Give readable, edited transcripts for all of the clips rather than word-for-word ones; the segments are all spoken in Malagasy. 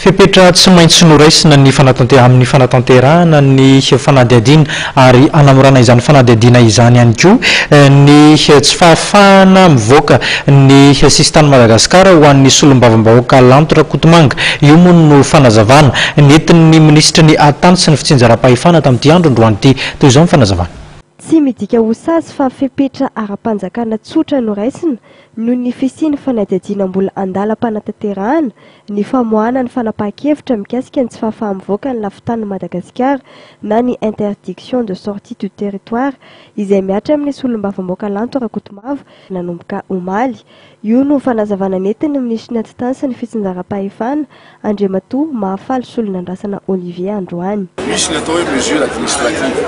Fepetra tsy maintsy noraisina ny amin'ny fanatanterahana ny fanadihadiana ary anamorana izany fanadihadiana izany ihany koa ny tsy fahafahana mivoaka ny sistany Madagasikara ho an'ny solombavambahoaka Lantora Kotomanga. Io moa no fanazavana nentin'ny ministra ny atany sy ny fitsinjaram-pahefana tamin'ity andro androany ity. Toy izao ny fanazavana. Tsy midika ho sazy fa fepetra ara-panjakana tsotra noraisina noho ny fisiany fanadihadiana mbola andalam-panatanterahana ny famoahana ny fanapahan-kevitra mikasika ny tsy fahafaham-mivoaka ny lafitany Madagasikara na ny interdiction de sortie du territoire izay miatra amin'ny solombavambahoaka Lantora Kotomanga nanomboka omaly. Io no fanazavana nentin'ny ministra ny atitany sy ny fitsinjaram-pahefana Andriamatoa Mahafaly Solonandrasana Olivier androany. Misy ny atao hoe mesure administrative.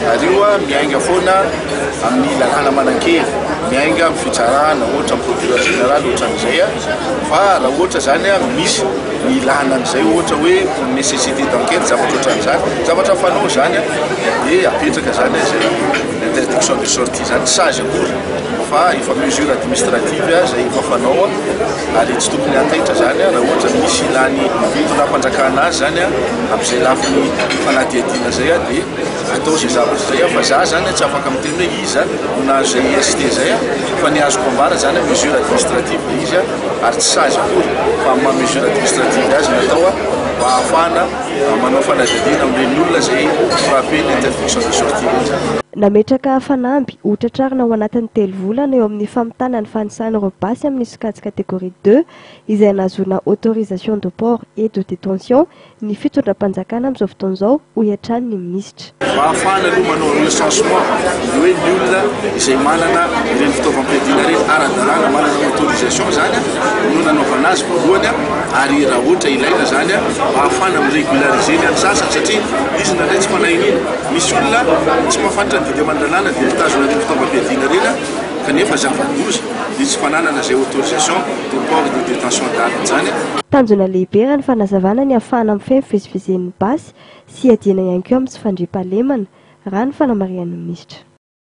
Arioa miainga foana amin'ny lalàna manan-kely, miainga amin'ny fitsarana ohatra amin'ny procureur général ohatra an'izay fa raha ohatra zany misy ny ilana an'izay ohatra hoe nécessité d'enquête zavatra ohatran'izany, zavatra fanao zany dia apetraka zany izay interdiction de sortie zany sazy akory fa efa mesure administrative zay efa fanao ary tsy tokony ataitra zany raha ohatra misy ilany fanapanjakana azy zany amin'izay lafiny fanadihadiana zay dia atao zay zavatra zay fa za zany tsy afaka miteny hoe izy na zay ST zay fa ny azoko ambara zany mesure administrative dia izy ary tsy sazy akory fa ma mesure administrative azy natao mba ahafahana manao fanadihadiana amin'ireny olona zay frappé ny interdiction de sortie rehetra. Nametraka fanamby hotratrarina ao anatin'ny 3 volana eo amin'ny famitana ny fanisany robasy amin'ny sokajy catégorie 2 izay nahazoana autorisation de port et de détention ny fitondram-panjakana amin'izao fotoana izao ho iatrany ny ministra. Ahafahana aloha manao recensement hoe ny olona izay manana ireny fitaovam-piadiana ireny ara-dalàna manana autorisation zany no nanaovana azy voalohany ary raha ohatra ilaina zany ahafahana mirégulariser ny sasany satria izy nandray tsy fanahinina misy olona tsy mahafantatra dia mandalàna dia mitazona ny fitaovam-piadiana ireny kanefa zava-doza dia tsy fananana izay autorisation de port de détention d'arme zany. Tanjona lehibe raha ny fanazavana ny ahafahana mifehy fivezivezen'ny basy sy adiana ihany koa amin'ny tsy fandriam-pahalemana raha ny fanamarian'ny ministra.